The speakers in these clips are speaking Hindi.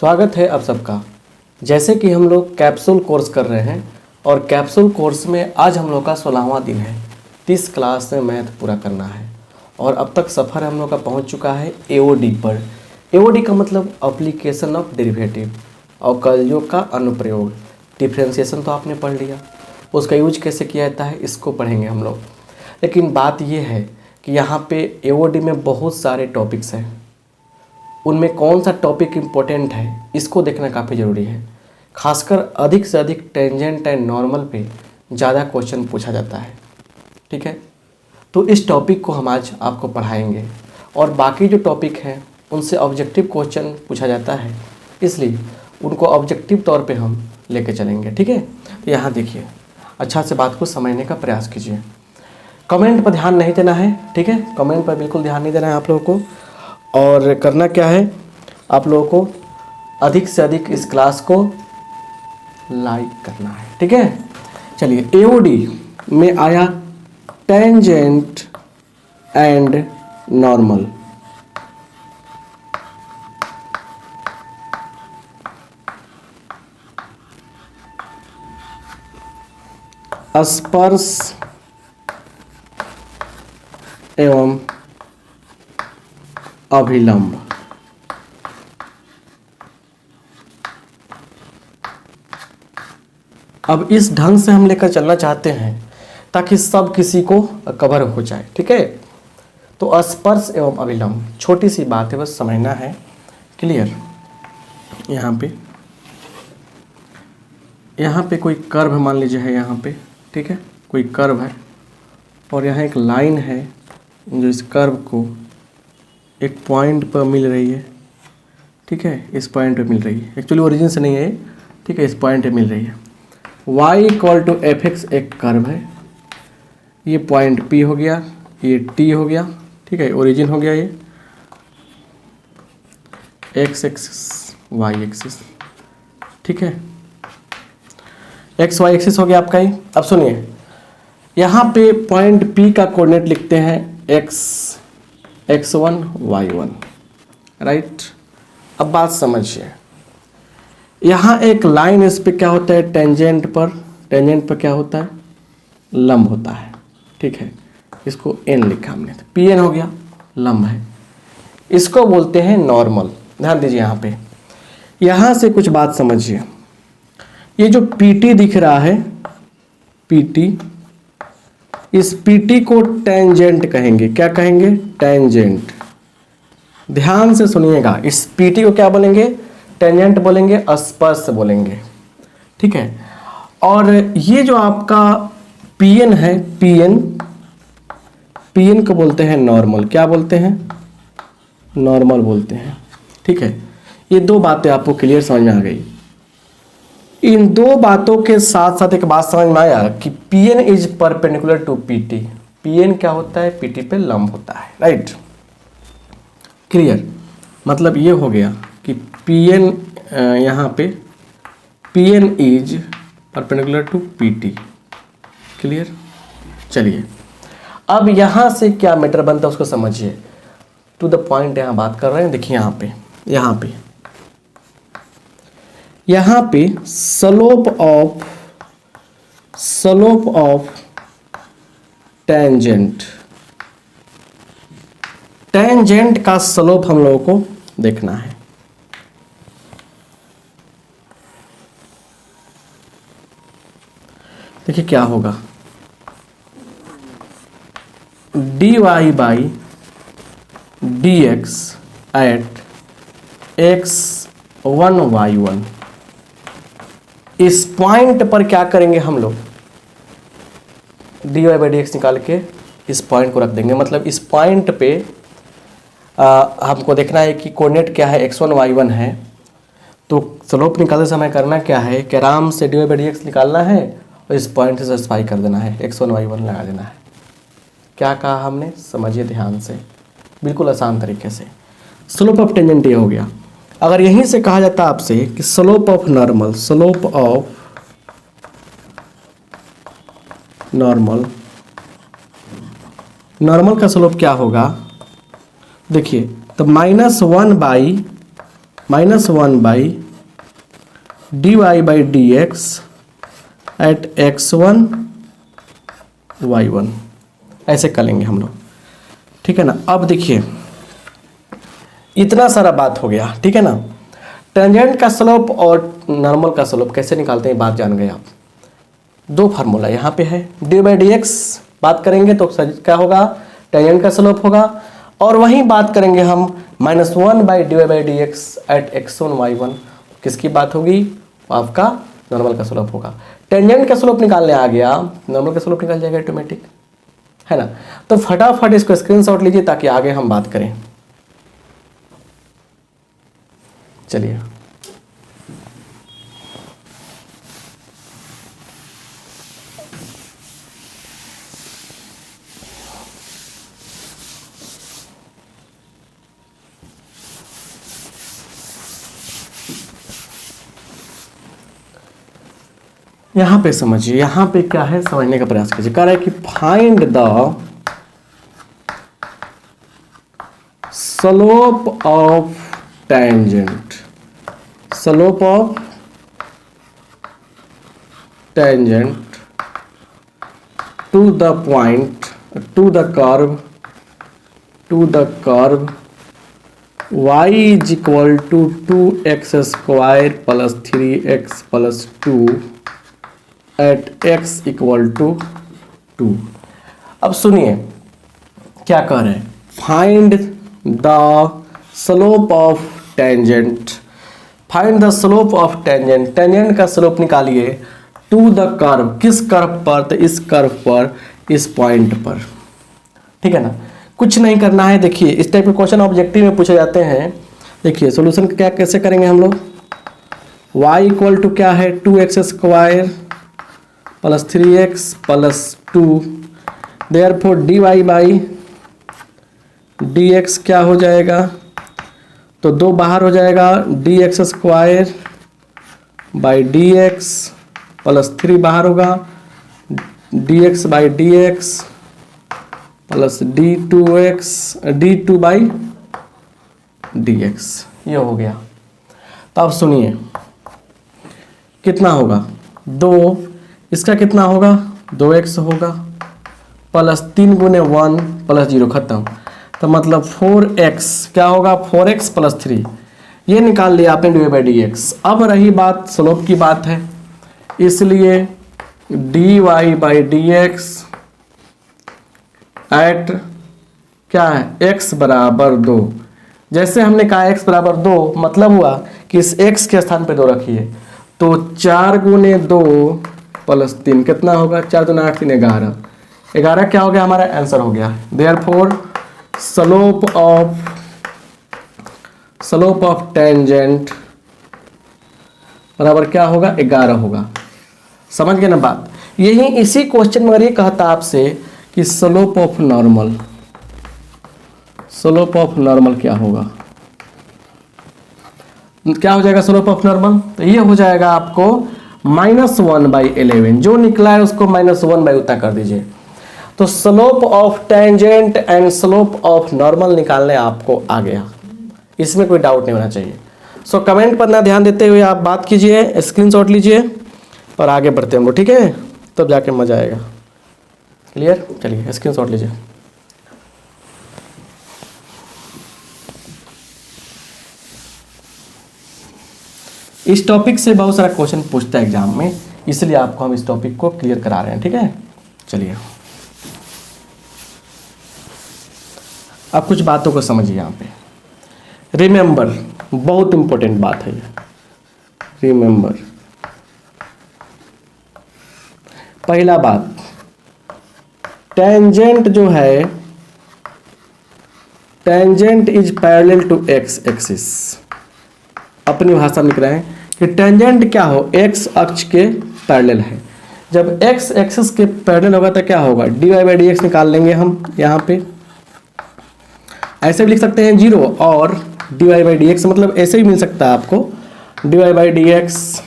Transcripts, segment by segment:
स्वागत है आप सबका। जैसे कि हम लोग कैप्सूल कोर्स कर रहे हैं और कैप्सूल कोर्स में आज हम लोग का 16वां दिन है। 30 क्लास में मैथ पूरा करना है और अब तक सफ़र हम लोग का पहुंच चुका है एओडी पर। एओडी का मतलब एप्लीकेशन ऑफ डेरिवेटिव, अवकलजों का अनुप्रयोग। डिफ्रेंशिएशन तो आपने पढ़ लिया, उसका यूज कैसे किया जाता है इसको पढ़ेंगे हम लोग। लेकिन बात यह है कि यहाँ पे एओडी में बहुत सारे टॉपिक्स हैं, उनमें कौन सा टॉपिक इम्पोर्टेंट है इसको देखना काफ़ी ज़रूरी है। खासकर अधिक से अधिक टेंजेंट एंड नॉर्मल पे ज़्यादा क्वेश्चन पूछा जाता है, ठीक है। तो इस टॉपिक को हम आज आपको पढ़ाएंगे और बाकी जो टॉपिक हैं उनसे ऑब्जेक्टिव क्वेश्चन पूछा जाता है, इसलिए उनको ऑब्जेक्टिव तौर पे हम लेके चलेंगे, ठीक है। तो यहाँ देखिए, अच्छा से बात को समझने का प्रयास कीजिए। कमेंट पर ध्यान नहीं देना है, ठीक है। कमेंट पर बिल्कुल ध्यान नहीं देना है आप लोगों को। और करना क्या है, आप लोगों को अधिक से अधिक इस क्लास को लाइक करना है, ठीक है। चलिए, एओडी में आया टेंजेंट एंड नॉर्मल। स्पर्श एवं अभिलंब। अब इस ढंग से हम लेकर चलना चाहते हैं ताकि सब किसी को कवर हो जाए, ठीक है। तो स्पर्श एवं अभिलंब, छोटी सी बात है, बस समझना है, क्लियर। यहाँ पे कोई कर्व मान लीजिए है यहाँ पे, ठीक है। कोई कर्व है और यहाँ एक लाइन है जो इस कर्व को एक पॉइंट पर मिल रही है, ठीक है। इस पॉइंट पे मिल रही है, एक्चुअली ओरिजिन से नहीं है, ठीक है। इस पॉइंट पे मिल रही है। y equal to F X एक कर्व है, ये पॉइंट P हो गया, ये T हो गया, ठीक है। ओरिजिन हो गया ये x एक्सिस y एक्सिस, ठीक है। x y एक्सिस हो गया आपका ये। अब सुनिए, यहाँ पे पॉइंट P का कोऑर्डिनेट लिखते हैं x1 y1, राइट। अब बात समझिए, यहाँ एक लाइन, इस पे क्या होता है, टेंजेंट पर क्या होता है, लंब होता है, ठीक है। इसको n लिखा हमने, तो Pn हो गया, लंब है। इसको बोलते हैं नॉर्मल। ध्यान दीजिए यहाँ से कुछ बात समझिए। ये जो PT दिख रहा है, PT, इस PT को टेंजेंट कहेंगे। क्या कहेंगे, टेंजेंट। ध्यान से सुनिएगा, इस PT को क्या बोलेंगे, टेंजेंट बोलेंगे, स्पर्श बोलेंगे, ठीक है। और ये जो आपका PN है, PN को बोलते हैं नॉर्मल। क्या बोलते हैं, नॉर्मल बोलते हैं, ठीक है। ये दो बातें आपको क्लियर समझ में आ गई। इन दो बातों के साथ साथ एक बात समझ में आया कि PN is perpendicular to PT। PN क्या होता है, PT पे लंब होता है, राइट, क्लियर। मतलब ये हो गया कि PN यहाँ पे PN is perpendicular to PT, clear. चलिए, अब यहाँ से क्या मैटर बनता है उसको समझिए, टू द पॉइंट यहाँ बात कर रहे हैं। देखिए यहाँ पे स्लोप ऑफ टेंजेंट का स्लोप हम लोगों को देखना है। देखिए क्या होगा, dy by dx eight x1 y1। इस पॉइंट पर क्या करेंगे हम लोग, dy बाई dx निकाल के इस पॉइंट को रख देंगे। मतलब इस पॉइंट पे हमको देखना है कि कोऑर्डिनेट क्या है, x1 y1 है। तो स्लोप निकालते समय करना क्या है कि आराम से dy बाई dx निकालना है और इस पॉइंट से सब्सट्राइब कर देना है, x1 y1 लगा देना है। क्या कहा हमने, समझिए ध्यान से, बिल्कुल आसान तरीके से। स्लोप ऑफ टेंजेंट ये हो गया। अगर यहीं से कहा जाता आपसे कि स्लोप ऑफ नॉर्मल का स्लोप क्या होगा, देखिए, तो -1 by -1/dy/dx eight x1 y1, ऐसे कर लेंगे हम लोग, ठीक है ना। अब देखिए इतना सारा बात हो गया, ठीक है ना। टेंजेंट का स्लोप और नॉर्मल का स्लोप कैसे निकालते हैं बात जान गए आप। दो फार्मूला यहाँ पे है, dy/dx बात करेंगे तो क्या होगा, टेंजेंट का स्लोप होगा, और वहीं बात करेंगे हम -1/dy/dx एट x1 y1, किसकी बात होगी, आपका नॉर्मल का स्लोप होगा। टेंजेंट का स्लोप निकालने आ गया, नॉर्मल का स्लोप निकल जाएगा ऑटोमेटिक, है ना। तो फटाफट इसको स्क्रीनशॉट लीजिए ताकि आगे हम बात करें। चलिए यहां पे समझिए, यहां पे क्या है समझने का प्रयास कीजिए। कह रहा है कि find the slope of tangent, slope of tangent to the point, to the curve y is equal to 2x² plus 3x plus 2 at x equal to 2। अब सुनिए क्या कह रहे हैं, find the slope of tangent, find the slope of tangent, tangent का स्लोप निकालिए टू द कर्व, किस कर्व पर, तो इस कर्व पर, इस पॉइंट पर, ठीक है ना। कुछ नहीं करना है, देखिए इस टाइप के क्वेश्चन ऑब्जेक्टिव में पूछे जाते हैं। देखिए सॉल्यूशन क्या कैसे करेंगे हम लोग, y इक्वल टू क्या है 2x² plus 3x plus 2, therefore dy/dx क्या हो जाएगा, तो 2 बाहर हो जाएगा, dx² प्लस 3 बाहर होगा, dx/dx प्लस d2/dx, ये हो गया। तो अब सुनिए कितना होगा 2, इसका कितना होगा 2x होगा, प्लस 3 गुने 1 प्लस 0 खत्म, तो मतलब 4x क्या होगा 4x प्लस 3, ये निकाल लिया आपने dy/dx। अब रही बात स्लोप की बात है, इसलिए dy/dx एट क्या है x बराबर 2। जैसे हमने कहा x बराबर 2 मतलब हुआ कि इस x के स्थान पे 2 रखिए, तो 4 गुने 2 प्लस 3 कितना होगा, 4 दूना 8 3 11, 11 क्या हो गया हमारा आंसर हो गया। देयरफॉर स्लोप ऑफ टेंजेंट बराबर क्या होगा 11 होगा। समझ गए ना बात। यही इसी क्वेश्चन में ये कहता आपसे कि slope of normal, slope of normal क्या होगा, क्या हो जाएगा स्लोप ऑफ नॉर्मल, तो ये हो जाएगा आपको -1/11, जो निकला है उसको -1 उतना कर दीजिए। तो slope of tangent and slope of normal निकालने आपको आ गया, इसमें कोई डाउट नहीं होना चाहिए। सो कमेंट पर ना ध्यान देते हुए आप बात कीजिए, स्क्रीनशॉट लीजिए और आगे बढ़ते हैं हम लोग, ठीक है, तब जाके मजा आएगा। क्लियर, चलिए स्क्रीनशॉट लीजिए। इस टॉपिक से बहुत सारा क्वेश्चन पूछता है एग्जाम में, इसलिए आपको हम इस टॉपिक को क्लियर करा रहे हैं, ठीक है। चलिए अब कुछ बातों को समझिए यहाँ पे। रिमेंबर, बहुत इंपॉर्टेंट बात है ये, रिमेंबर। पहला बात, टेंजेंट जो है, tangent is parallel to X axis. अपनी भाषा में लिख रहे हैं कि टेंजेंट क्या हो, एक्स अक्ष के पैरेलल है। जब एक्स एक्सिस के पैरेलल होगा तो क्या होगा, dy/dx निकाल लेंगे हम यहाँ पे। ऐसे भी लिख सकते हैं 0 और dy/dx, मतलब ऐसे ही मिल सकता है आपको, dy/dx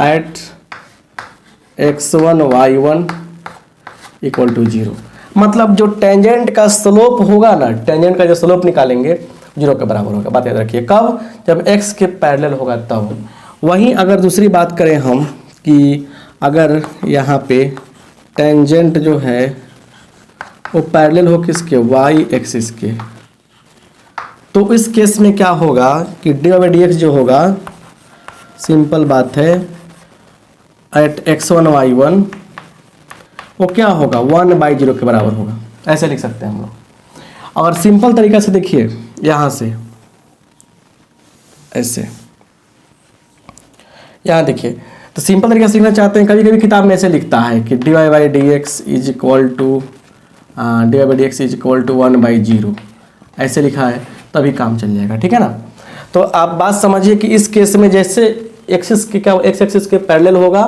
eight x1 y1 equal to 0। मतलब जो टेंजेंट का स्लोप होगा ना, टेंजेंट का जो स्लोप निकालेंगे 0 के बराबर होगा। बात याद रखिए, कब? जब x के पैरेलल होगा तब। वहीं अगर दूसरी बात करें हम कि अगर यहाँ पे टेंजेंट जो है वो पैरेलल हो किसके? y एक्सिस के, तो इस केस में क्या होगा कि dy/dx जो होगा, सिंपल बात है, एट x1 y1 वो क्या होगा? 1/0 के बराबर होगा। ऐसे लिख सकते हैं हम लोग। और सिंपल तरीका से देखिए, यहाँ से ऐसे, यहाँ देखिए, तो सिंपल तरीके से लिखना चाहते हैं, कभी कभी किताब में ऐसे लिखता है कि dy/dx is equal to dy/dx is equal to 1/0, ऐसे लिखा है, तभी काम चल जाएगा। ठीक है ना? तो आप बात समझिए कि इस केस में जैसे एक्सिस के क्या, एक्स एक्सिस के पैरेलल होगा,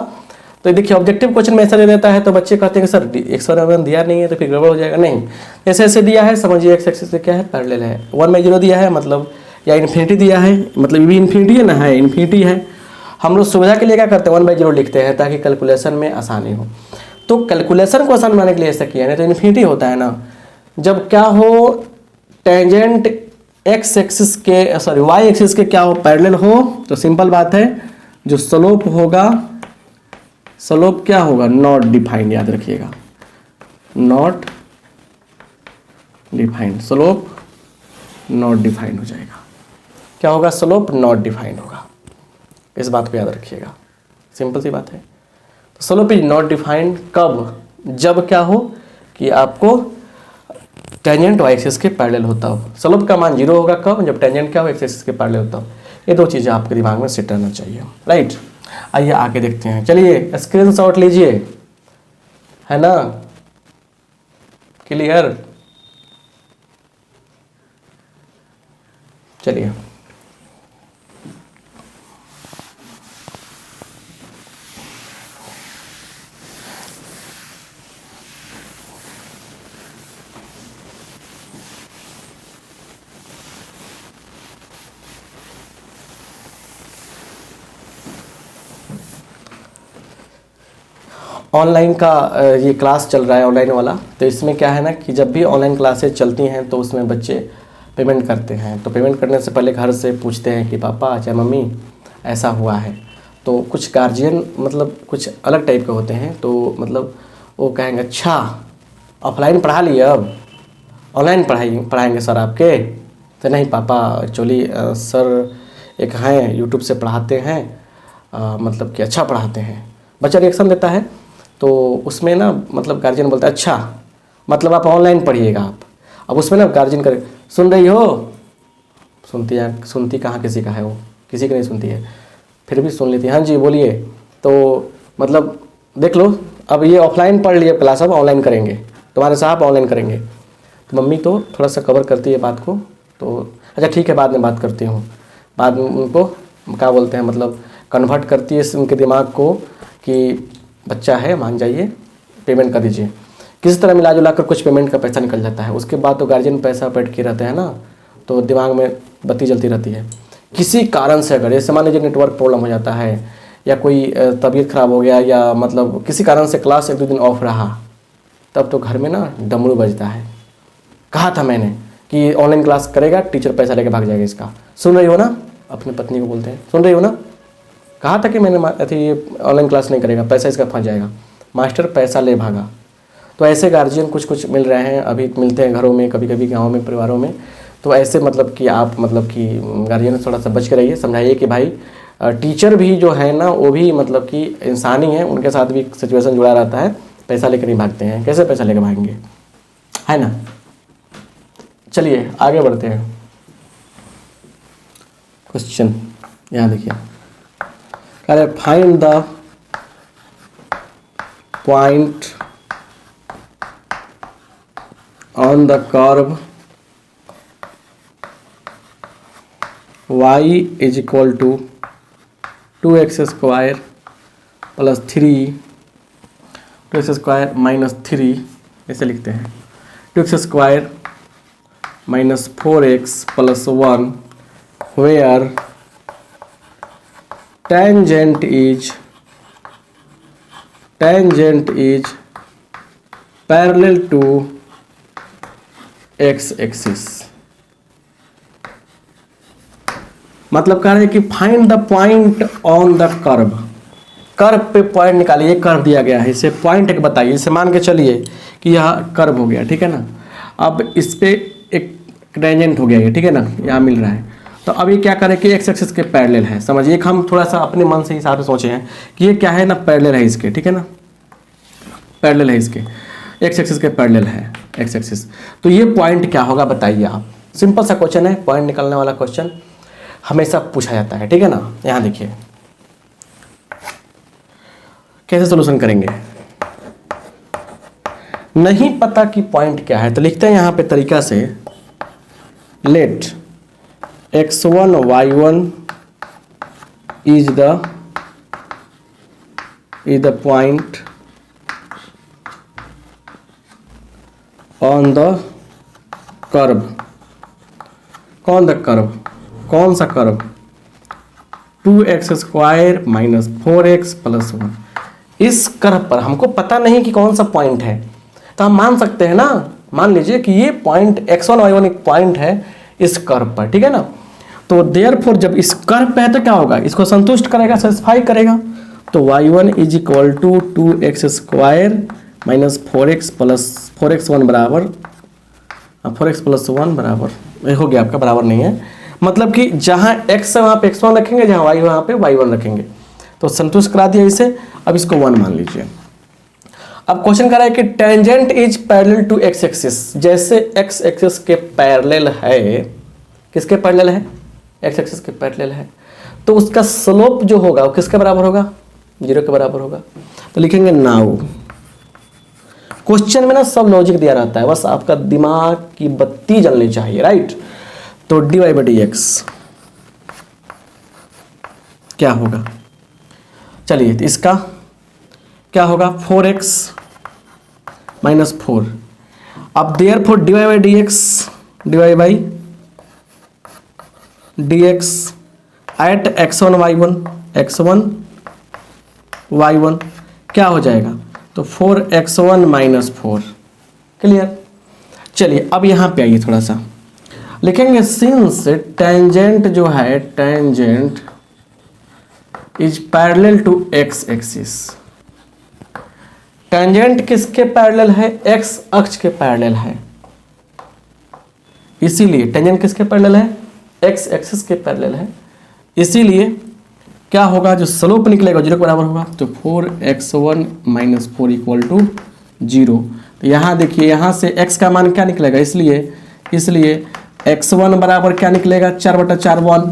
तो देखिए ऑब्जेक्टिव क्वेश्चन में ऐसा दे देता है तो बच्चे कहते हैं कि सर x1 दिया नहीं है तो फिर गड़बड़ हो जाएगा। नहीं, जैसे ऐसे दिया है, समझिए एक्स एक्सिस से क्या है? पैरेलल है। 1/0 दिया है मतलब, या इन्फिनिटी दिया है मतलब, ये भी इन्फिनिटी है ना? है, इन्फिनिटी है। हम लोग सुविधा के लिए क्या करते हैं? 1/0 लिखते हैं ताकि कैलकुलेशन में आसानी हो। तो कैलकुलेशन को आसान बनाने के लिए ऐसा किया है, नहीं तो इन्फिनिटी होता है ना। जब क्या हो, टेंजेंट एक्स एक्सिस के, सॉरी वाई एक्सिस के क्या हो? पैरेलल हो, तो सिंपल बात है, जो स्लोप होगा, स्लोप क्या होगा? नॉट डिफाइंड, याद रखिएगा, not defined, slope not defined हो जाएगा। क्या होगा? स्लोप नॉट डिफाइंड होगा। इस बात को याद रखिएगा, सिंपल सी बात है। तो स्लोप इज नॉट डिफाइंड कब? जब क्या हो कि आपको टेंजेंट वाई एक्सिस के पैरेलल होता हो। स्लोप का मान 0 होगा कब? जब टेंजेंट क्या हो? एक्स एक्सिस के पैरेलल होता हो। ये दो चीज़ें आपके दिमाग में सेट रहना चाहिए, राइट। आइए आगे देखते हैं, चलिए स्क्रीनशॉट लीजिए, है ना? क्लियर? चलिए ऑनलाइन का ये क्लास चल रहा है, ऑनलाइन वाला। तो इसमें क्या है ना कि जब भी ऑनलाइन क्लासेस चलती हैं तो उसमें बच्चे पेमेंट करते हैं। तो पेमेंट करने से पहले घर से पूछते हैं कि पापा चाहे मम्मी ऐसा हुआ है। तो कुछ गार्जियन मतलब कुछ अलग टाइप के होते हैं, तो मतलब वो कहेंगे अच्छा ऑफलाइन पढ़ा लिए, अब ऑनलाइन पढ़ाएंगे सर आपके। तो नहीं पापा, एक्चुअली सर एक हैं यूट्यूब से पढ़ाते हैं, मतलब कि अच्छा पढ़ाते हैं। बच्चा रिएक्शन देता है, तो उसमें ना मतलब गार्जियन बोलता है अच्छा मतलब आप ऑनलाइन पढ़िएगा आप। अब उसमें ना गार्जियन करे, सुन रही हो? सुनती कहाँ किसी का है, वो किसी की नहीं सुनती है, फिर भी सुन लेती है। हाँ जी बोलिए। तो मतलब देख लो, अब ये ऑफलाइन पढ़ लिए क्लास, अब ऑनलाइन करेंगे, तुम्हारे साहब ऑनलाइन करेंगे। तो मम्मी तो थोड़ा सा कवर करती है बात को, तो अच्छा ठीक है बाद में बात करती हूँ। बाद में उनको क्या बोलते हैं, मतलब कन्वर्ट करती है उनके दिमाग को कि बच्चा है मान जाइए, पेमेंट कर दीजिए। किसी तरह मिला जुला कर कुछ पेमेंट का पैसा निकल जाता है। उसके बाद तो गार्जियन पैसा बैठ के रहते हैं ना, तो दिमाग में बत्ती जलती रहती है। किसी कारण से अगर जैसे मान लीजिए नेटवर्क प्रॉब्लम हो जाता है, या कोई तबीयत ख़राब हो गया, या मतलब किसी कारण से क्लास 1-2 दिन ऑफ रहा, तब तो घर में ना डमरू बजता है। कहा था मैंने कि ऑनलाइन क्लास करेगा, टीचर पैसा लेके भाग जाएगा इसका। सुन रही हो ना? अपनी पत्नी को बोलते हैं, सुन रही हो ना? कहा था कि मैंने ये ऑनलाइन क्लास नहीं करेगा, पैसा इसका फंस जाएगा। मास्टर पैसा ले भागा। तो ऐसे गार्जियन कुछ मिल रहे हैं, अभी मिलते हैं घरों में, कभी कभी गाँव में, परिवारों में। तो ऐसे मतलब कि आप मतलब कि गार्जियन थोड़ा सा बच के रहिए, समझाइए कि भाई टीचर भी जो है ना वो भी मतलब कि इंसान ही है, उनके साथ भी सिचुएशन जुड़ा रहता है। पैसा लेकर नहीं भागते हैं, कैसे पैसा लेकर भागेंगे, है ना? चलिए आगे बढ़ते हैं। क्वेश्चन यहाँ देखिए, अरे find the point on the curve y is equal to 2x² plus 3, 2x² minus 3, ऐसे लिखते हैं, 2x² minus 4x plus 1, where tangent is parallel to x axis, मतलब कह रहे हैं कि find the point on the curve, curve पे पॉइंट निकालिए, कर्व दिया गया है, इसे पॉइंट एक बताइए। इसे मान के चलिए कि यह कर्व हो गया, ठीक है ना। अब इस पे एक टेंजेंट हो गया ये, ठीक है ना, यहाँ मिल रहा है। तो अब ये क्या करें कि एक्स एक्सिस के पैरेलल है, समझिए। हम थोड़ा सा अपने मन से हिसाब से सोचे हैं कि ये क्या है ना, पैरेलल है इसके, ठीक है ना, पैरेलल है इसके, एक्स एक्सिस के पैरेलल है एक्स एक्सिस। तो ये पॉइंट क्या होगा बताइए आप। सिंपल सा क्वेश्चन है, पॉइंट निकालने वाला क्वेश्चन हमेशा पूछा जाता है, ठीक है ना। यहाँ देखिए कैसे सोल्यूशन करेंगे। नहीं पता कि पॉइंट क्या है तो लिखते हैं यहाँ पे तरीका से, let x1 y1 is the point on the curve। कौन द कर्व, कौन सा curve, 2x square minus 4x plus 1। इस कर्व पर हमको पता नहीं कि कौन सा पॉइंट है, तो हम मान सकते हैं ना, मान लीजिए कि ये पॉइंट x1 y1 एक पॉइंट है इस कर्व पर, ठीक है ना। तो देयरफॉर जब इस कर्व पे है तो क्या होगा, इसको संतुष्ट करेगा, सेटिस्फाई करेगा। तो y1 is equal to 2x square minus 4x plus 4x1 बराबर 4x प्लस 1 बराबर हो गया आपका, बराबर नहीं है, मतलब कि जहाँ x है वहाँ पे x1 रखेंगे, जहाँ y वहाँ पे y1 रखेंगे। तो संतुष्ट करा दिया इसे, अब इसको 1 मान लीजिए। अब क्वेश्चन कर रहा है कि tangent is parallel to X axis, जैसे एक्स एक्सिस के पैरेलल है, किसके पैरेलल है, एक्स एक्सिस के पैरेलल है, तो उसका स्लोप जो होगा वो किसके बराबर होगा, 0 के बराबर होगा। तो लिखेंगे नाउ, क्वेश्चन में ना सब लॉजिक दिया रहता है, बस आपका दिमाग की बत्ती जलनी चाहिए, राइट। तो dy बाई डी एक्स क्या होगा, चलिए तो इसका क्या होगा, 4x माइनस 4। अब therefore dy by D x at x1 y1 क्या हो जाएगा, तो 4x1 माइनस 4। क्लियर। चलिए अब यहाँ पे आइए, थोड़ा सा लिखेंगे, सिंस टेंजेंट जो है, tangent is parallel to X axis. Tangent किसके पैरेलल है, एक्स अक्ष के पैरेलल है, इसीलिए टेंजेंट किसके पैरेलल है, एक्स एक्सिस के पैरेलल है, इसीलिए क्या होगा, जो स्लोप निकलेगा 0 के बराबर होगा। तो 4x1 माइनस 4 इक्वल टू 0। तो यहाँ देखिए, यहाँ से x का मान क्या निकलेगा, इसलिए x1 बराबर क्या निकलेगा, 4/4 1।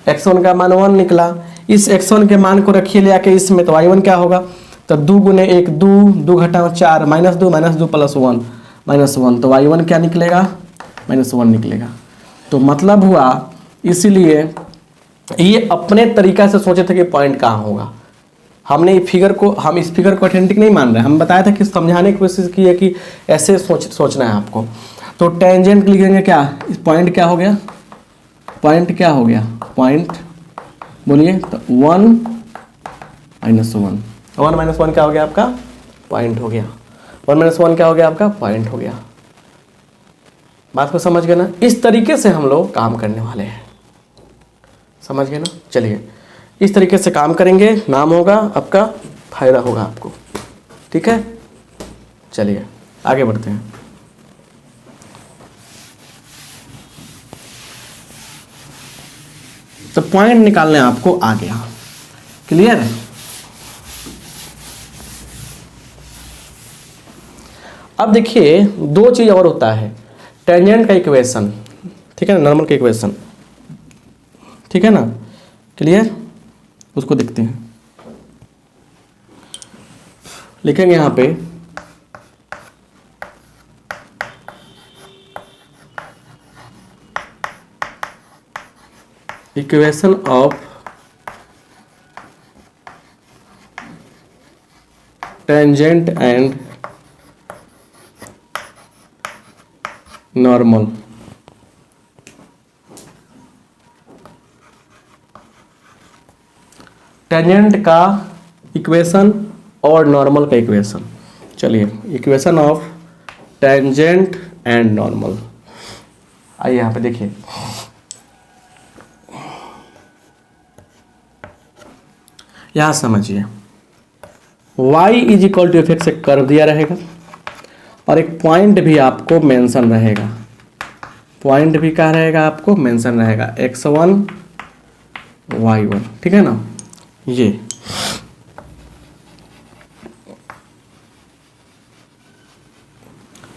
x1 का मान 1 निकला, इस x1 के मान को रखिए ले आके इसमें, तो y1 क्या होगा, तो 2 गुने 1 2, 2 घटाओ 4, -2 प्लस 1 -1, तो y1 क्या निकलेगा, -1 निकलेगा। तो मतलब हुआ, इसीलिए ये अपने तरीका से सोचे थे कि पॉइंट कहाँ होगा। हमने ये फिगर को, हम इस फिगर को ऑथेंटिक नहीं मान रहे, हम बताया था कि समझाने की कोशिश की है कि ऐसे सोचना है आपको। तो टेंजेंट लिखेंगे क्या, इस पॉइंट क्या हो गया, पॉइंट क्या हो गया, पॉइंट बोलिए, तो 1 -1 1 -1 क्या हो गया आपका, पॉइंट हो गया। 1 -1 क्या हो गया आपका, पॉइंट हो गया। बात को समझ गए ना, इस तरीके से हम लोग काम करने वाले हैं, समझ गए ना। चलिए इस तरीके से काम करेंगे, नाम होगा आपका, फायदा होगा आपको, ठीक है। चलिए आगे बढ़ते हैं। तो पॉइंट निकालने आपको आ गया, क्लियर है। अब देखिए दो चीज और होता है, टेंजेंट का इक्वेशन, ठीक है ना, नॉर्मल का इक्वेशन, ठीक है ना, क्लियर। उसको देखते हैं, लिखेंगे यहाँ पे equation of tangent and normal. Tangent का इक्वेशन और नॉर्मल का इक्वेशन। चलिए equation of tangent and normal, आइए यहाँ पे देखिए। यहाँ समझिए, y is equal to F X एक कर्व दिया रहेगा और एक पॉइंट भी आपको मेंशन रहेगा, पॉइंट भी क्या रहेगा आपको मेंशन रहेगा, x1 y1, ठीक है ना। ये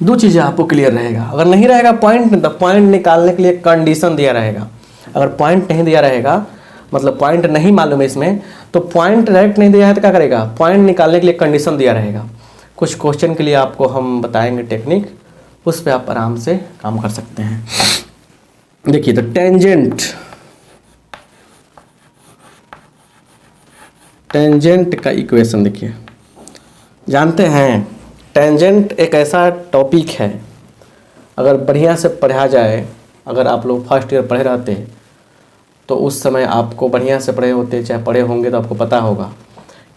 दो चीज़ें आपको क्लियर रहेगा। अगर नहीं रहेगा पॉइंट, तो पॉइंट निकालने के लिए कंडीशन दिया रहेगा। अगर पॉइंट नहीं दिया रहेगा, मतलब पॉइंट नहीं मालूम है इसमें, तो पॉइंट डायरेक्ट नहीं दिया है तो क्या करेगा, पॉइंट निकालने के लिए कंडीशन दिया रहेगा। कुछ क्वेश्चन के लिए आपको हम बताएंगे टेक्निक, उस पर आप आराम से काम कर सकते हैं। देखिए तो टेंजेंट का इक्वेशन देखिए, जानते हैं टेंजेंट एक ऐसा टॉपिक है, अगर बढ़िया से पढ़ा जाए, अगर आप लोग फर्स्ट ईयर पढ़े रहते तो उस समय आपको बढ़िया से पढ़े होते, चाहे पढ़े होंगे तो आपको पता होगा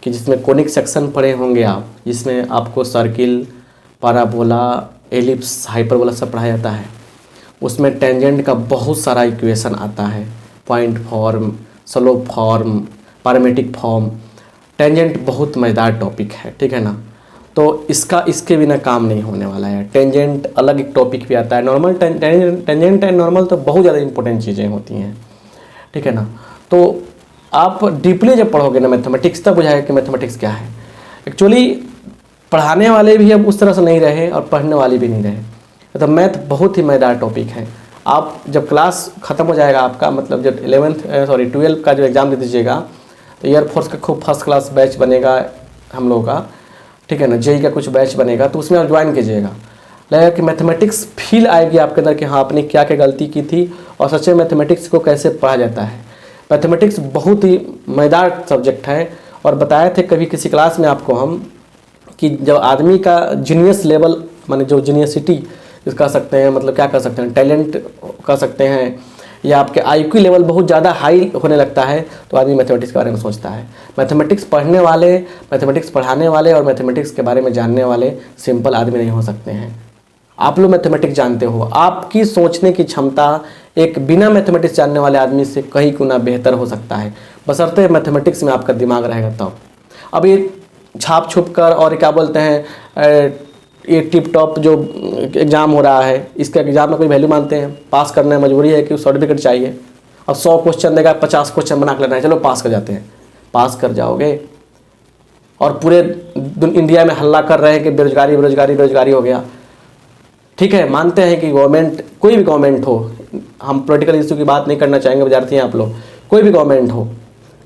कि जिसमें कोनिक सेक्शन पढ़े होंगे आप, जिसमें आपको सर्किल, पैराबोला, एलिप्स, हाइपरबोला सब पढ़ाया जाता है, उसमें टेंजेंट का बहुत सारा इक्वेशन आता है, point form, slope form, parametric form. Tangent बहुत मज़ेदार टॉपिक है, ठीक है ना। तो इसके बिना काम नहीं होने वाला है। टेंजेंट अलग एक टॉपिक भी आता है, नॉर्मल टेंजेंट एंड नॉर्मल तो बहुत ज़्यादा इंपॉर्टेंट चीज़ें होती हैं, ठीक है ना। तो आप डीपली जब पढ़ोगे ना मैथमेटिक्स, तब बुझाएगा कि मैथमेटिक्स क्या है। एक्चुअली पढ़ाने वाले भी अब उस तरह से नहीं रहे और पढ़ने वाले भी नहीं रहे। तो मैथ बहुत ही मज़ेदार टॉपिक है। आप जब क्लास ख़त्म हो जाएगा आपका, मतलब जब 12th का जो एग्ज़ाम दे दीजिएगा, तो एयरफोर्स का खूब फर्स्ट क्लास बैच बनेगा हम लोगों का, ठीक है ना। जेई का कुछ बैच बनेगा, तो उसमें आप ज्वाइन कीजिएगा। लगेगा कि मैथमेटिक्स फील आएगी आपके अंदर कि हाँ आपने क्या क्या गलती की थी और सच में मैथमेटिक्स को कैसे पढ़ा जाता है। मैथमेटिक्स बहुत ही मज़ेदार सब्जेक्ट है। और बताए थे कभी किसी क्लास में आपको हम कि जब आदमी का जीनियस लेवल, माने जो जीनियसिटी कह सकते हैं, मतलब क्या कह सकते हैं, टैलेंट कह सकते हैं, या आपके आईक्यू लेवल बहुत ज़्यादा हाई होने लगता है, तो आदमी मैथमेटिक्स के बारे में सोचता है। मैथमेटिक्स पढ़ने वाले, मैथमेटिक्स पढ़ाने वाले और मैथमेटिक्स के बारे में जानने वाले सिंपल आदमी नहीं हो सकते हैं। आप लोग मैथमेटिक्स जानते हो, आपकी सोचने की क्षमता एक बिना मैथमेटिक्स जानने वाले आदमी से कहीं गुना बेहतर हो सकता है, बशर्ते मैथमेटिक्स में आपका दिमाग रहेगा तब। अब ये छाप छुप कर और क्या बोलते हैं, ये टिप टॉप जो एग्ज़ाम हो रहा है, इसके एग्ज़ाम में कोई वैल्यू मानते हैं? पास करना मजबूरी है कि सर्टिफिकेट चाहिए। अब 100 क्वेश्चन देगा, 50 क्वेश्चन बना कर लेना है, चलो पास कर जाते हैं। पास कर जाओगे और पूरे इंडिया में हल्ला कर रहे हैं कि बेरोजगारी बेरोजगारी बेरोजगारी हो गया। ठीक है, मानते हैं कि गवर्नमेंट, कोई भी गवर्नमेंट हो, हम पॉलिटिकल इशू की बात नहीं करना चाहेंगे, विद्यार्थी हैं आप लोग, कोई भी गवर्नमेंट हो,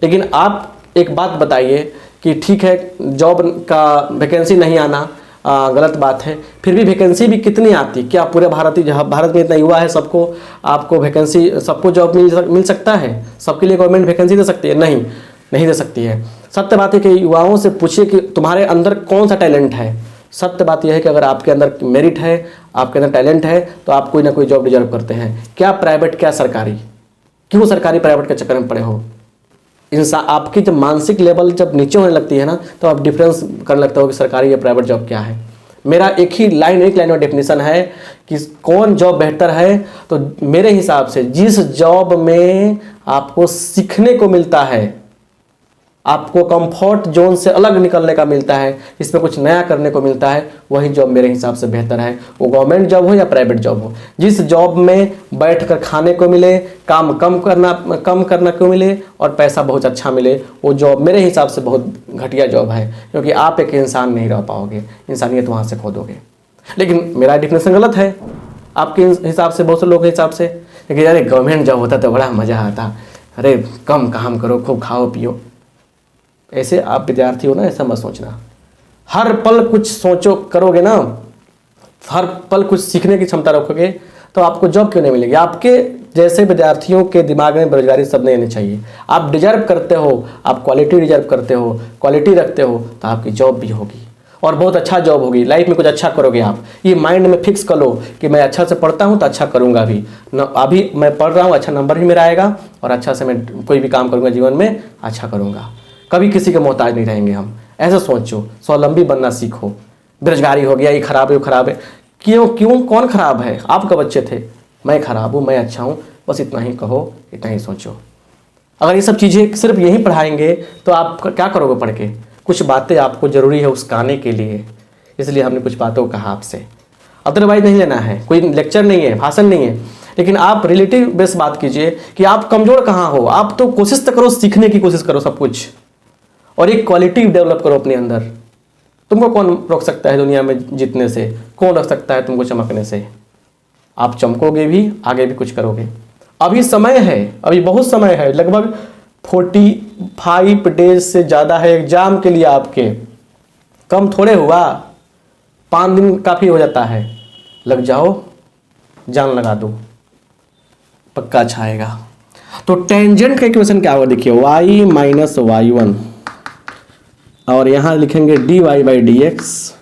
लेकिन आप एक बात बताइए कि ठीक है जॉब का वैकेंसी नहीं आना गलत बात है, फिर भी वैकेंसी भी कितनी आती? क्या पूरे भारत में इतना युवा है, सबको आपको वैकेंसी, सबको जॉब मिल सकता है? सबके लिए गवर्नमेंट वैकेंसी दे सकती है? नहीं दे सकती है। सत्य बात है कि युवाओं से पूछिए कि तुम्हारे अंदर कौन सा टैलेंट है। सत्य बात यह है कि अगर आपके अंदर मेरिट है, आपके अंदर टैलेंट है, तो आप कोई ना कोई जॉब डिजर्व करते हैं। क्या प्राइवेट, क्या सरकारी? क्यों सरकारी प्राइवेट के चक्कर में पड़े हो? इंसान, आपकी जब मानसिक लेवल जब नीचे होने लगती है ना, तो आप डिफरेंस करने लगते हो कि सरकारी या प्राइवेट जॉब क्या है। मेरा एक लाइन में डेफिनेशन है कि कौन जॉब बेहतर है। तो मेरे हिसाब से जिस जॉब में आपको सीखने को मिलता है, आपको कंफर्ट जोन से अलग निकलने का मिलता है, इसमें कुछ नया करने को मिलता है, वही जॉब मेरे हिसाब से बेहतर है। वो गवर्नमेंट जॉब हो या प्राइवेट जॉब हो। जिस जॉब में बैठकर खाने को मिले, काम कम करना को मिले और पैसा बहुत अच्छा मिले, वो जॉब मेरे हिसाब से बहुत घटिया जॉब है, क्योंकि आप एक इंसान नहीं रह पाओगे, इंसानियत वहाँ से खो दोगे। लेकिन मेरा डिफिनेशन गलत है आपके हिसाब से, बहुत से लोगों के हिसाब से, लेकिन यार गवर्नमेंट जॉब होता तो बड़ा मज़ा आता, अरे कम काम करो, खूब खाओ पियो। ऐसे आप विद्यार्थी हो ना, ऐसा मत सोचना। हर पल कुछ सोचो, करोगे ना, हर पल कुछ सीखने की क्षमता रखोगे, तो आपको जॉब क्यों नहीं मिलेगी? आपके जैसे विद्यार्थियों के दिमाग में बेरोजगारी सब नहीं आनी चाहिए। आप डिजर्व करते हो, आप क्वालिटी डिजर्व करते हो, क्वालिटी रखते हो, तो आपकी जॉब भी होगी और बहुत अच्छा जॉब होगी। लाइफ में कुछ अच्छा करोगे आप, ये माइंड में फिक्स कर लो कि मैं अच्छा से पढ़ता हूँ तो अच्छा करूँगा भी न। अभी मैं पढ़ रहा हूँ, अच्छा नंबर भी मेरा आएगा और अच्छा से मैं कोई भी काम करूँगा जीवन में, अच्छा करूँगा। कभी किसी के मोहताज नहीं रहेंगे हम। ऐसा सोचो, स्वावलंबी बनना सीखो। बेरोजगारी हो गया, ये खराब है, वो खराब है, क्यों कौन खराब है? आप कब अच्छे थे? मैं खराब हूँ, मैं अच्छा हूँ, बस इतना ही कहो, इतना ही सोचो। अगर ये सब चीज़ें सिर्फ यही पढ़ाएंगे तो आप क्या करोगे पढ़ के? कुछ बातें आपको ज़रूरी है उस गाने के लिए, इसलिए हमने कुछ बातों को कहा आपसे। अदरवाइज नहीं लेना है, कोई लेक्चर नहीं है, भाषण नहीं है, लेकिन आप रिलेटिव बेस बात कीजिए कि आप कमज़ोर कहाँ हो। आप तो कोशिश तो करो, सीखने की कोशिश करो सब कुछ, और एक क्वालिटी डेवलप करो अपने अंदर। तुमको कौन रोक सकता है दुनिया में जीतने से? कौन रोक सकता है तुमको चमकने से? आप चमकोगे भी, आगे भी कुछ करोगे। अभी समय है, अभी बहुत समय है, लगभग 45 डेज से ज़्यादा है एग्जाम के लिए आपके। कम थोड़े हुआ, 5 दिन काफ़ी हो जाता है। लग जाओ, जान लगा दो, पक्का अच्छा आएगा। तो टेंजेंट का इक्वेशन क्या होगा देखिए, y माइनस y1, और यहाँ लिखेंगे dy by D x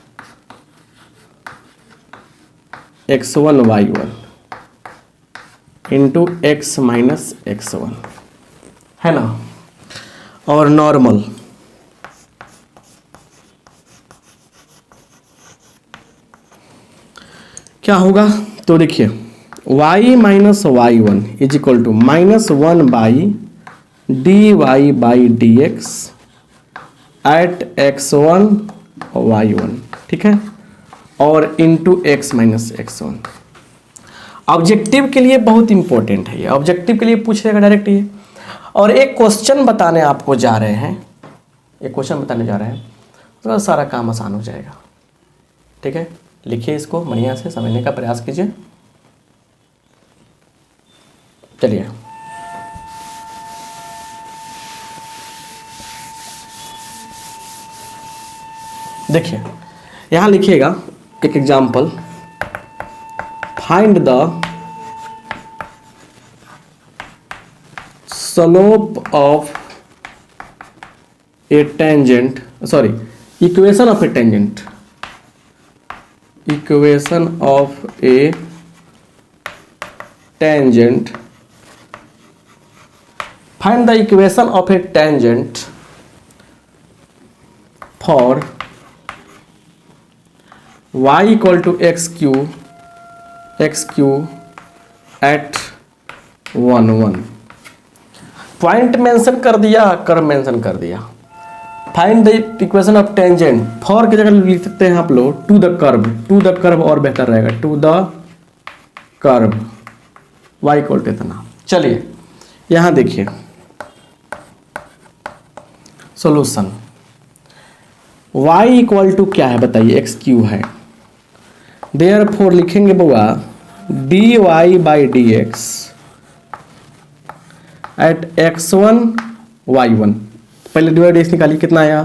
x1 y1 into x minus x1, है ना। और नॉर्मल क्या होगा? तो देखिए y minus y1 is equal to -1 by D Y by D x at x1 y1, ठीक है, और into x minus x1। Objective के लिए बहुत इंपॉर्टेंट है ये, ऑब्जेक्टिव के लिए पूछेगा डायरेक्ट ये। और एक क्वेश्चन बताने आपको जा रहे हैं, एक क्वेश्चन बताने जा रहे हैं, तो सारा काम आसान हो जाएगा। ठीक है, लिखिए इसको बढ़िया से, समझने का प्रयास कीजिए। चलिए देखिए, यहाँ लिखिएगा एक example, find the slope of a tangent, sorry, equation of a tangent, equation of a tangent, find the equation of a tangent for y equal to x cube at 1 1। Point mention कर दिया, कर्व मेंशन कर दिया। Find the equation of tangent, for की जगह लिख सकते हैं आप लोग टू द कर्व और बेहतर रहेगा, to the curve y equal to इतना। चलिए यहां देखिए सॉल्यूशन, y इक्वल टू क्या है बताइए, एक्स क्यू है, देयरफॉर लिखेंगे बुआ D Y by D x at x1 y1। पहले डी वाई डी एक्स निकालिए, कितना आया,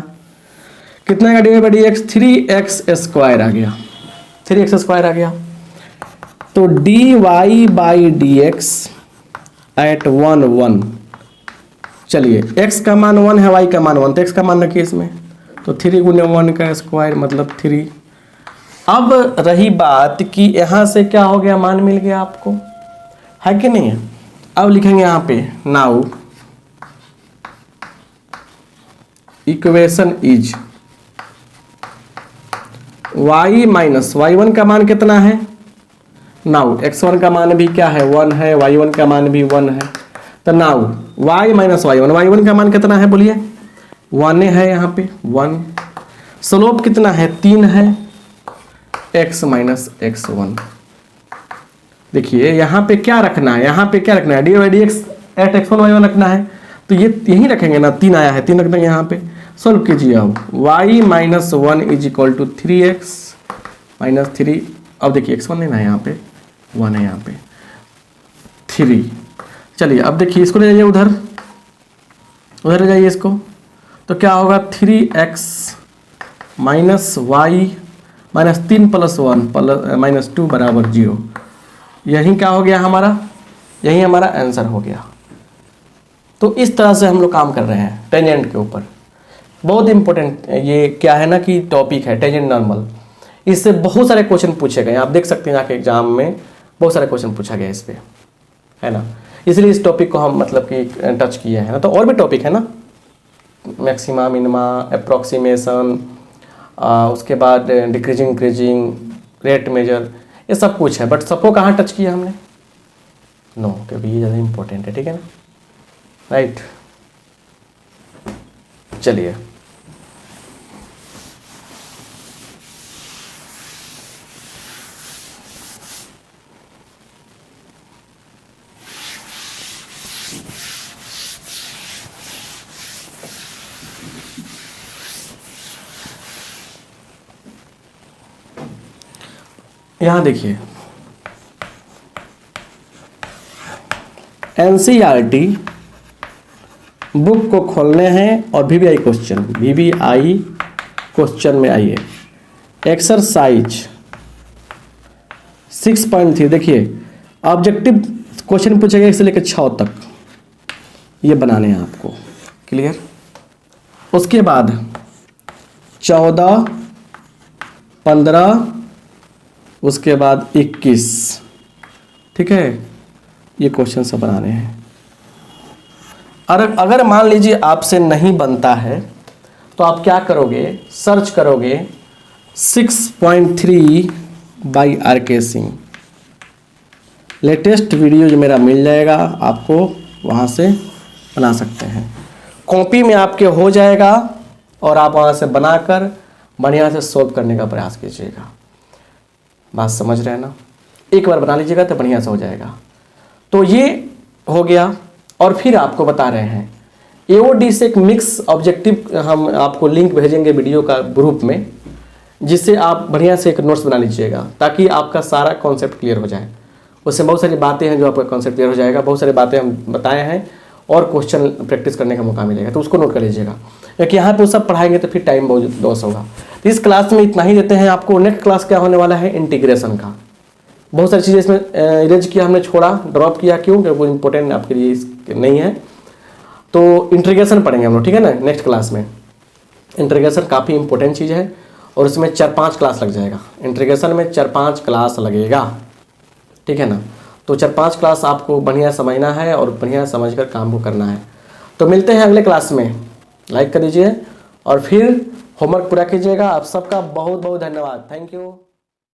कितना आएगा d Y by D x, 3x square आ गया, 3x स्क्वायर आ गया। तो d Y by D x at 1 1, चलिए x का मान 1 है, y का मान 1, तो x का मान रखिए इसमें, तो 3 गुने 1 का स्क्वायर मतलब 3। अब रही बात कि यहाँ से क्या हो गया, मान मिल गया आपको, है कि नहीं है। अब लिखेंगे यहाँ पे now equation is y minus y1 का मान कितना है, नाउ x1 का मान भी क्या है 1 है, y1 का मान भी 1 है, तो now y minus y1, y1 का मान कितना है बोलिए, 1 है यहाँ पे 1। स्लोप कितना है 3 है, x माइनस x1। देखिए यहाँ पे क्या रखना है, यहाँ पे क्या रखना है, D Y D x at x1 y1 रखना है, तो ये यहीं रखेंगे ना, 3 आया है 3 रख देंगे यहाँ पे। सॉल्व कीजिए अब, y minus 1 is equal to 3x minus 3। अब देखिए x1 नहीं ना है यहाँ पे, 1 है यहाँ पे 3। चलिए अब देखिए इसको ले जाइए उधर, उधर ले जाइए इसको, तो क्या होगा 3x minus y minus 3 plus 1 plus minus 2 बराबर 0। यही क्या हो गया हमारा, यही हमारा आंसर हो गया। तो इस तरह से हम लोग काम कर रहे हैं टेंजेंट के ऊपर। बहुत इंपॉर्टेंट ये क्या है ना कि टॉपिक है टेंजेंट नॉर्मल, इससे बहुत सारे क्वेश्चन पूछे गए, आप देख सकते हैं आके एग्जाम में बहुत सारे क्वेश्चन पूछा गया इस पे, है ना। इसलिए इस टॉपिक को हम मतलब कि टच किए हैं ना, तो और भी टॉपिक है ना, मैक्सिमा मिनिमा, अप्रॉक्सीमेशन, उसके बाद डिक्रीजिंग इंक्रीजिंग, रेट मेजर, ये सब कुछ है। बट सबको कहाँ टच किया हमने, नो, क्योंकि ये ज़्यादा इंपॉर्टेंट है, ठीक है ना, राइट। चलिए यहाँ देखिए एनसीईआरटी बुक को खोलने हैं और वीवीआई क्वेश्चन में आइए। एक्सरसाइज 6.3 देखिए ऑब्जेक्टिव क्वेश्चन पूछेगा 1 से लेकर 6 तक, ये बनाने हैं आपको। क्लियर? उसके बाद 14, 15, उसके बाद 21, ठीक है, ये क्वेश्चन सब बनाने हैं। अगर मान लीजिए आपसे नहीं बनता है तो आप क्या करोगे, सर्च करोगे 6.3 by RK Singh, latest video जो मेरा मिल जाएगा आपको, वहाँ से बना सकते हैं। कॉपी में आपके हो जाएगा और आप वहाँ से बनाकर बढ़िया से सॉल्व करने का प्रयास कीजिएगा। बात समझ रहे हैं ना? एक बार बना लीजिएगा तो बढ़िया से हो जाएगा। तो ये हो गया। और फिर आपको बता रहे हैं AOD से एक मिक्स ऑब्जेक्टिव, हम आपको लिंक भेजेंगे वीडियो का ग्रुप में, जिससे आप बढ़िया से एक नोट्स बना लीजिएगा ताकि आपका सारा कॉन्सेप्ट क्लियर हो जाए। उससे बहुत सारी बातें हैं जो आपका कॉन्सेप्ट क्लियर हो जाएगा, बहुत सारी बातें हम बताए हैं और क्वेश्चन प्रैक्टिस करने का मौका मिलेगा, तो उसको नोट कर लीजिएगा, क्योंकि यहाँ पे वो सब पढ़ाएंगे तो फिर टाइम बहुत लॉस होगा। तो इस क्लास में इतना ही देते हैं आपको। नेक्स्ट क्लास क्या होने वाला है, इंटीग्रेशन का। बहुत सारी चीज़ें इसमें इरेज किया हमने, छोड़ा, ड्रॉप किया, क्यों? क्योंकि वो इंपॉर्टेंट आपके लिए नहीं है। तो इंटीग्रेशन पढ़ेंगे हम लोग, ठीक है ना, नेक्स्ट क्लास में। इंटीग्रेशन काफ़ी इंपॉर्टेंट चीज़ है और इसमें 4-5 क्लास लग जाएगा। इंटीग्रेशन में 4-5 क्लास लगेगा, ठीक है ना। तो 4-5 क्लास आपको बढ़िया समझना है और बढ़िया समझकर काम को करना है। तो मिलते हैं अगले क्लास में। लाइक कर दीजिए और फिर होमवर्क पूरा कीजिएगा। आप सबका बहुत बहुत धन्यवाद। Thank you.